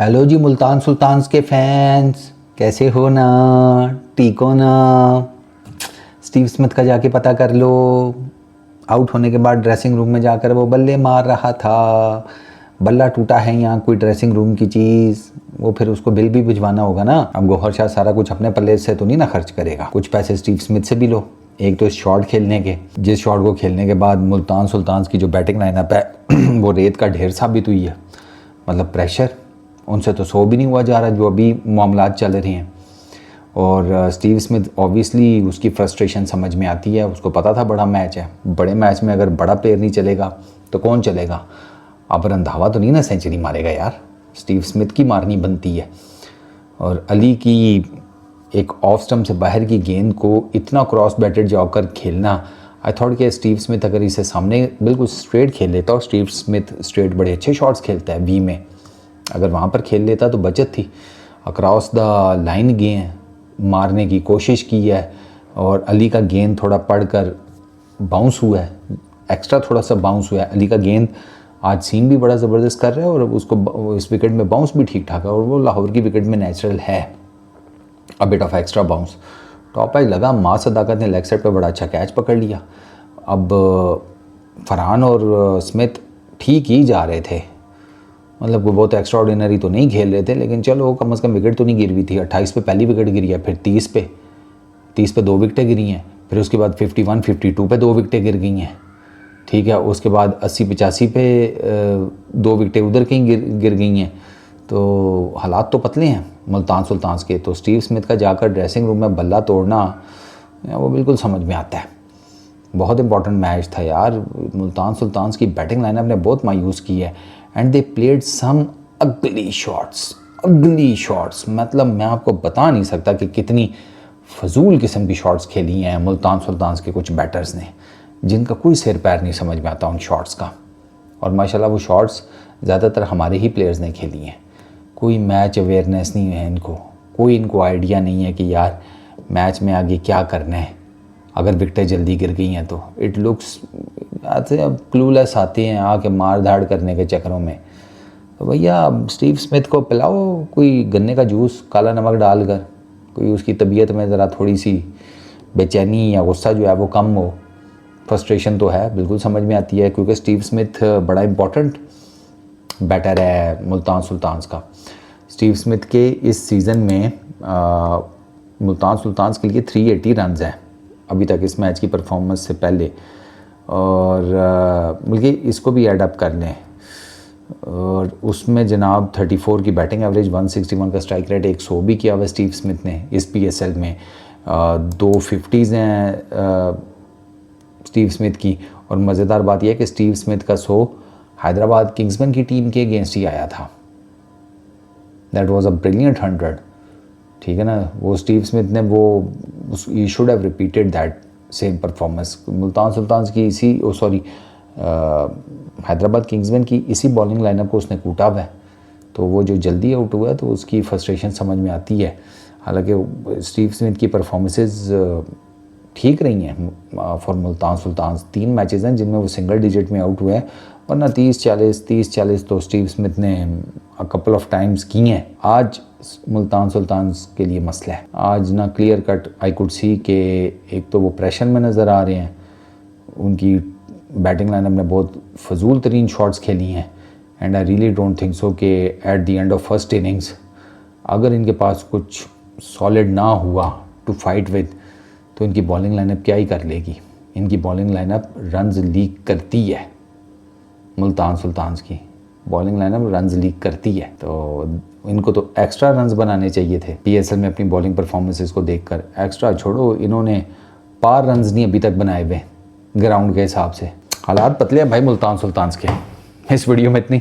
Hello जी Multan sultans के fans, कैसे हो ना? ठीक हो ना? स्टीव स्मिथ का जाके पता कर लो। आउट होने के बाद ड्रेसिंग रूम में जाकर वो बल्ले मार रहा था। बल्ला टूटा है यहाँ कोई ड्रेसिंग रूम की चीज़, वो फिर उसको बिल भी भिजवाना होगा ना। अब गौहर शाह सारा कुछ अपने पल्ले से तो नहीं ना खर्च करेगा, कुछ पैसे स्टीव स्मिथ से भी लो। एक तो इस शॉट खेलने के, जिस शॉट को खेलने के बाद मुल्तान सुल्तान्स की जो बैटिंग लाइनअप है वो रेत का ढेर साबित हुई है। मतलब प्रेशर उनसे तो सो भी नहीं हुआ जा रहा जो अभी मामलात चल रहे हैं। और स्टीव स्मिथ ऑब्वियसली उसकी फ्रस्ट्रेशन समझ में आती है, उसको पता था बड़ा मैच है, बड़े मैच में अगर बड़ा प्लेयर नहीं चलेगा तो कौन चलेगा। अब रंधावा तो नहीं ना सेंचुरी मारेगा यार, स्टीव स्मिथ की मारनी बनती है। और अली की एक ऑफ स्टम्प से बाहर की गेंद को इतना क्रॉस बैटेड जाकर खेलना, आई थॉट कि स्टीव स्मिथ अगर इसे सामने बिल्कुल स्ट्रेट खेल लेता, और स्टीव स्मिथ स्ट्रेट बड़े अच्छे शॉट्स खेलता है वी में, अगर वहाँ पर खेल लेता तो बचत थी। अक्रॉस द लाइन गेंद मारने की कोशिश की है और अली का गेंद थोड़ा पढ़कर बाउंस हुआ है, एक्स्ट्रा थोड़ा सा बाउंस हुआ है। अली का गेंद आज सीम भी बड़ा ज़बरदस्त कर रहा है और उसको इस विकेट में बाउंस भी ठीक ठाक है, और वो लाहौर की विकेट में नेचुरल है a bit of extra bounce. Top edge लगा, माँ सदाकत ने लेग साइड पे बड़ा अच्छा कैच पकड़ लिया। अब फरहान और स्मिथ ठीक ही जा रहे थे, मतलब वो बहुत एक्स्ट्रा ऑर्डिनरी तो नहीं खेल रहे थे, लेकिन चलो कम से कम विकेट तो नहीं गिर हुई थी। 28 पे पहली विकेट गिरी है, फिर 30 पे 2 विकेटें गिरी हैं, फिर उसके बाद 51 52 पे 2 विकेटें गिर गई हैं, ठीक है। उसके बाद 80 85 पे 2 विकेटें उधर कहीं गिर गई हैं। तो हालात तो पतले हैं मुल्तान सुल्तान्स के। तो स्टीव स्मिथ का जाकर ड्रेसिंग रूम में बल्ला तोड़ना वो बिल्कुल समझ में आता है। बहुत इंपॉर्टेंट मैच था यार, मुल्तान सुल्तान्स की बैटिंग लाइनअप ने बहुत मायूस की है, एंड दे प्लेड सम अगली शॉट्स। मतलब मैं आपको बता नहीं सकता कि कितनी फजूल किस्म की शॉट्स खेली हैं मुल्तान सुल्तान्स के कुछ बैटर्स ने, जिनका कोई सिर पैर नहीं समझ में आता उन शॉट्स का। और माशाल्लाह वो शॉट्स ज़्यादातर हमारे ही प्लेयर्स ने खेली हैं। कोई मैच अवेयरनेस नहीं है इनको, कोई इनको आइडिया नहीं है कि यार मैच में आगे क्या करना है अगर विकेटें जल्दी गिर गई हैं तो। इट लुक्स ऐसे अब क्लूलेस आते हैं आके मार धाड़ करने के चक्करों में। तो भैया स्टीव स्मिथ को पिलाओ कोई गन्ने का जूस काला नमक डालकर, कोई उसकी तबीयत में ज़रा थोड़ी सी बेचैनी या गुस्सा जो है वो कम हो। फ्रस्ट्रेशन तो है, बिल्कुल समझ में आती है, क्योंकि स्टीव स्मिथ बड़ा इम्पोर्टेंट बैटर है मुल्तान सुल्तान्स का। स्टीव स्मिथ के इस सीज़न में मुल्तान सुल्तान्स के लिए 380 रन हैं अभी तक इस मैच की परफॉर्मेंस से पहले, और बल्कि इसको भी एड अप कर लें, और उसमें जनाब 34 की बैटिंग एवरेज, 161 का स्ट्राइक रेट, 100 भी किया हुआ स्टीव स्मिथ ने इस PSL में। 2 50s हैं स्टीव स्मिथ की। और मज़ेदार बात यह है कि स्टीव स्मिथ का 100 हैदराबाद किंग्समैन की टीम के अगेंस्ट ही आया था। दैट वाज अ ब्रिलियंट 100, ठीक है ना। वो स्टीव स्मिथ ने वो he should have repeated that same performance. Multan Sultans की हैदराबाद किंग्समैन की इसी बॉलिंग लाइनअप को उसने कूटा हुआ है, तो वो जो जल्दी आउट हुआ है तो उसकी फ्रस्ट्रेशन समझ में आती है। हालांकि स्टीव स्मिथ की परफॉर्मेंसेस ठीक रही हैं फॉर मुल्तान सुल्तान्स। 3 मैचेस हैं जिनमें वो सिंगल डिजिट में आउट हुए हैं, वरना 30-40 तो स्टीव स्मिथ ने अ कपल ऑफ टाइम्स की हैं। आज मुल्तान सुल्तान्स के लिए मसला है, आज ना clear cut I could see के एक तो वो प्रेशर में नज़र आ रहे हैं, उनकी बैटिंग लाइनअप ने बहुत फजूल तरीन शॉट्स खेली हैं, and I really don't think so कि at the end of first innings अगर इनके पास कुछ सॉलिड ना हुआ टू फाइट विद, तो इनकी बॉलिंग लाइनअप क्या ही कर लेगी। इनकी बॉलिंग लाइनअप रन्स लीक करती है, मुल्तान सुल्तान्स की बॉलिंग लाइनअप रन्स लीक करती है। तो इनको तो एक्स्ट्रा रन्स बनाने चाहिए थे PSL में अपनी बॉलिंग परफॉर्मेंसेस को देखकर। एक्स्ट्रा छोड़ो, इन्होंने पार रन्स नहीं अभी तक बनाए हुए ग्राउंड के हिसाब से। हालात पतले हैं भाई मुल्तान सुल्तान्स के। इस वीडियो में इतनी।